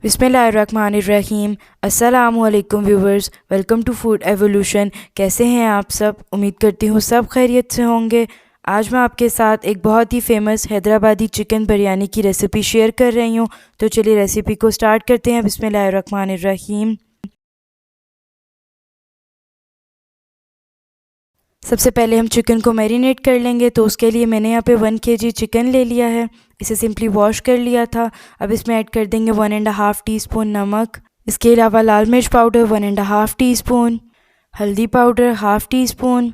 बिस्मिल्लाहिर्रहमानिर्रहीम। अस्सलामुअलैकुम viewers, welcome to food evolution. कैसे हैं आप सब? उम्मीद करती हूँ सब खैरियत से होंगे। आज मैं आपके साथ एक बहुत ही फेमस हैदराबादी चिकन बिरयानी की रेसिपी शेयर कर रही हूँ। तो चलिए रेसिपी को स्टार्ट करते हैं। बिस्मिल्लाहिर्रहमानिर्रहीम। सबसे पहले हम चिकन को मैरिनेट कर लेंगे। तो उसके लिए मैंने यहाँ पे 1 kg चिकन ले लिया है। इसे सिंपली वॉश कर लिया था। अब इसमें ऐड कर देंगे 1.5 टीस्पून नमक। इसके अलावा लाल मिर्च पाउडर 1.5 टीस्पून, हल्दी पाउडर 1/2 टीस्पून,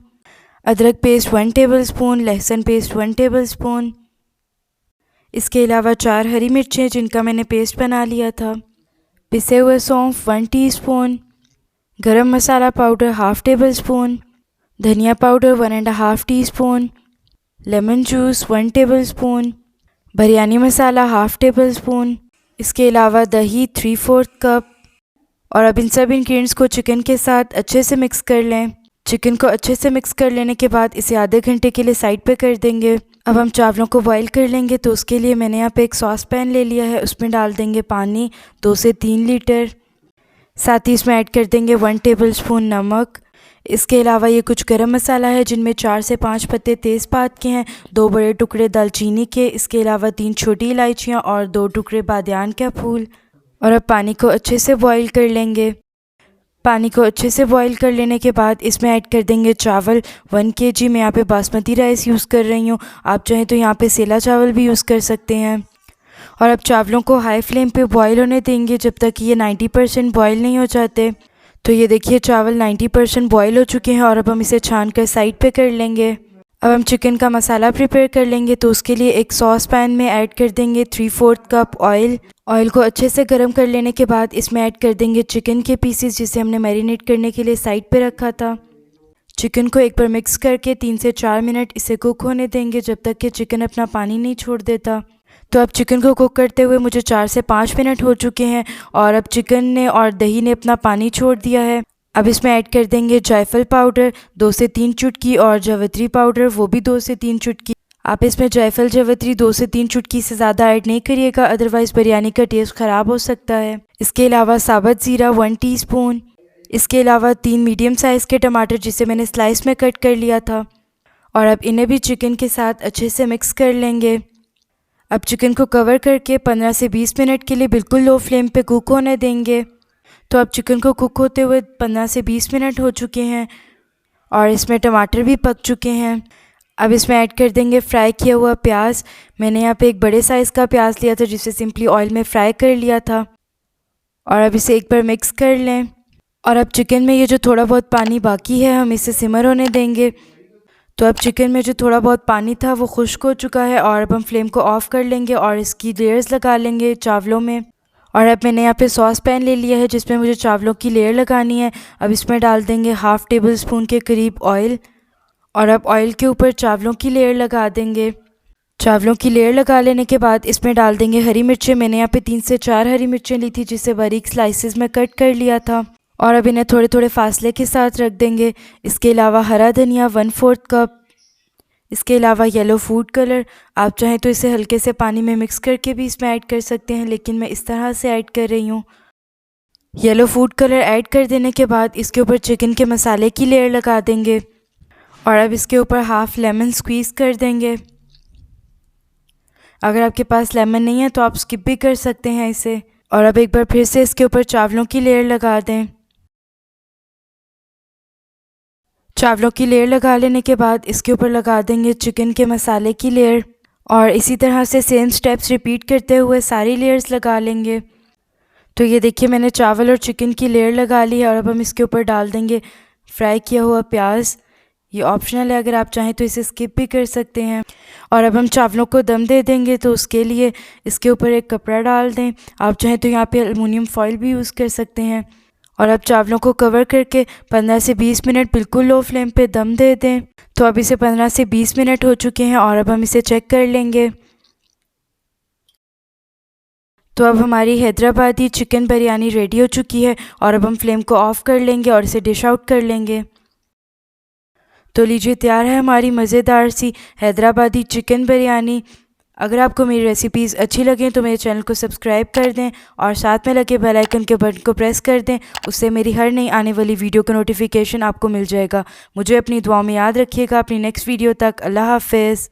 अदरक पेस्ट 1 टेबलस्पून, लहसुन पेस्ट 1 टेबलस्पून। इसके अलावा 4 हरी मिर्चें जिनका मैंने पेस्ट बना लिया था, पिसे हुए सौंफ 1 teaspoon, garam masala powder 1/2 tablespoon, धनिया powder 1.5 teaspoon, lemon juice 1 tablespoon, biryani masala 1/2 tablespoon. इसके अलावा दही 3/4 कप। और अब इन सब इंग्रेडिएंट्स को चिकन के साथ अच्छे से मिक्स कर लें। चिकन को अच्छे से मिक्स कर लेने के बाद इसे आधे घंटे के लिए साइड पे कर देंगे। अब हम चावलों को बॉईल कर लेंगे। तो उसके लिए मैंने यहाँ पे एक सॉस पैन ले लिया है। उसमें डाल देंगे पानी 2 से 3 लीटर। साथ ही इसमें ऐड कर देंगे 1 टेबलस्पून नमक। इसके अलावा ये कुछ गरम मसाला है जिनमें 4 से 5 पत्ते तेज़पात के हैं, 2 बड़े टुकड़े दालचीनी के। इसके अलावा 3 छोटी इलायचियाँ और 2 टुकड़े बादियान का फूल। और अब पानी को अच्छे से बॉईल कर लेंगे। पानी को अच्छे से बॉईल कर लेने के बाद इसमें ऐड कर देंगे चावल 1 kg। मैं यहाँ पे बासमती राइस यूज़ कर रही हूँ। आप चाहें तो यहाँ पे सेला चावल भी यूज़ कर सकते हैं। और अब चावलों को हाई फ्लेम पे बॉईल होने देंगे जब तक ये 90% बॉईल नहीं हो जाते। तो ये देखिए चावल 90% बॉईल हो चुके हैं। और अब हम इसे छान कर साइड पे कर लेंगे। अब हम चिकन का मसाला प्रिपेयर कर लेंगे। तो उसके लिए एक सॉस पैन में ऐड कर देंगे 3/4 कप ऑयल। ऑयल को अच्छे से गर्म कर लेने के बाद इसमें ऐड कर देंगे चिकन के पीसेस जिसे हमने मैरिनेट करने के लिए साइड पे रखा था। चिकन को एक बार मिक्स करके 3 से 4 मिनट इसे कुक होने देंगे जब तक कि चिकन अपना पानी नहीं छोड़ देता। तो अब चिकन को कुक करते हुए मुझे 4 से 5 मिनट हो चुके हैं और अब चिकन ने और दही ने अपना पानी छोड़ दिया है। अब इसमें ऐड कर देंगे जायफल पाउडर 2 से 3 चुटकी और जावित्री पाउडर वो भी 2 से 3 चुटकी। आप इसमें जायफल जावित्री 2 से 3 चुटकी से ज़्यादा ऐड नहीं करिएगा, अदरवाइज़ बिरयानी का टेस्ट ख़राब हो सकता है। इसके अलावा साबुत ज़ीरा 1 टीस्पून। इसके अलावा 3 मीडियम साइज़ के टमाटर जिसे मैंने स्लाइस में कट कर लिया था। और अब इन्हें भी चिकन के साथ अच्छे से मिक्स कर लेंगे। अब चिकन को कवर करके 15 से 20 मिनट के लिए बिल्कुल लो फ्लेम पे कुक होने देंगे। तो अब चिकन को कुक होते हुए 15 से 20 मिनट हो चुके हैं और इसमें टमाटर भी पक चुके हैं। अब इसमें ऐड कर देंगे फ्राई किया हुआ प्याज। मैंने यहाँ पे एक बड़े साइज़ का प्याज लिया था जिसे सिंपली ऑयल में फ्राई कर लिया था। और अब इसे एक बार मिक्स कर लें। और अब चिकन में ये जो थोड़ा बहुत पानी बाकी है हम इसे सिमर होने देंगे। तो अब चिकन में जो थोड़ा बहुत पानी था वो खुश्क हो चुका है और अब हम फ्लेम को ऑफ़ कर लेंगे और इसकी लेयर्स लगा लेंगे चावलों में। और अब मैंने यहाँ पे सॉस पैन ले लिया है जिसमें मुझे चावलों की लेयर लगानी है। अब इसमें डाल देंगे 1/2 टेबलस्पून के करीब ऑयल। और अब ऑयल के ऊपर चावलों की लेयर लगा देंगे। चावलों की लेयर लगा लेने के बाद इसमें डाल देंगे हरी मिर्चें। मैंने यहाँ पे 3 से 4 हरी मिर्चें ली थी जिसे बारीक स्लाइसेस में कट कर लिया था। और अब इन्हें थोड़े थोड़े फासले के साथ रख देंगे। इसके अलावा हरा धनिया 1/4 कप। इसके अलावा येलो फूड कलर, आप चाहें तो इसे हल्के से पानी में मिक्स करके भी इसमें ऐड कर सकते हैं, लेकिन मैं इस तरह से ऐड कर रही हूँ। येलो फूड कलर ऐड कर देने के बाद इसके ऊपर चिकन के मसाले की लेयर लगा देंगे। और अब इसके ऊपर हाफ़ लेमन स्क्वीज़ कर देंगे। अगर आपके पास लेमन नहीं है तो आप स्किप भी कर सकते हैं इसे। और अब एक बार फिर से इसके ऊपर चावलों की लेयर लगा दें। चावलों की लेयर लगा लेने के बाद इसके ऊपर लगा देंगे चिकन के मसाले की लेयर। और इसी तरह से सेम स्टेप्स रिपीट करते हुए सारी लेयर्स लगा लेंगे। तो ये देखिए मैंने चावल और चिकन की लेयर लगा ली है। और अब हम इसके ऊपर डाल देंगे फ्राई किया हुआ प्याज। ये ऑप्शनल है, अगर आप चाहें तो इसे स्किप भी कर सकते हैं। और अब हम चावलों को दम दे देंगे तो उसके लिए इसके ऊपर एक कपड़ा डाल दें। आप चाहें तो यहाँ पे एल्युमिनियम फॉइल भी यूज़ कर सकते हैं। और अब चावलों को कवर करके 15 से 20 मिनट बिल्कुल लो फ्लेम पे दम दे दें। तो अब इसे 15 से 20 मिनट हो चुके हैं और अब हम इसे चेक कर लेंगे। तो अब हमारी हैदराबादी चिकन बिरयानी रेडी हो चुकी है और अब हम फ्लेम को ऑफ़ कर लेंगे और इसे डिश आउट कर लेंगे। तो लीजिए तैयार है हमारी मज़ेदार सी हैदराबादी चिकन बिरयानी। अगर आपको मेरी रेसिपीज़ अच्छी लगें तो मेरे चैनल को सब्सक्राइब कर दें और साथ में लगे बेल आइकन के बटन को प्रेस कर दें। उससे मेरी हर नई आने वाली वीडियो का नोटिफिकेशन आपको मिल जाएगा। मुझे अपनी दुआओं में याद रखिएगा। अपनी नेक्स्ट वीडियो तक अल्लाह हाफ़िज़।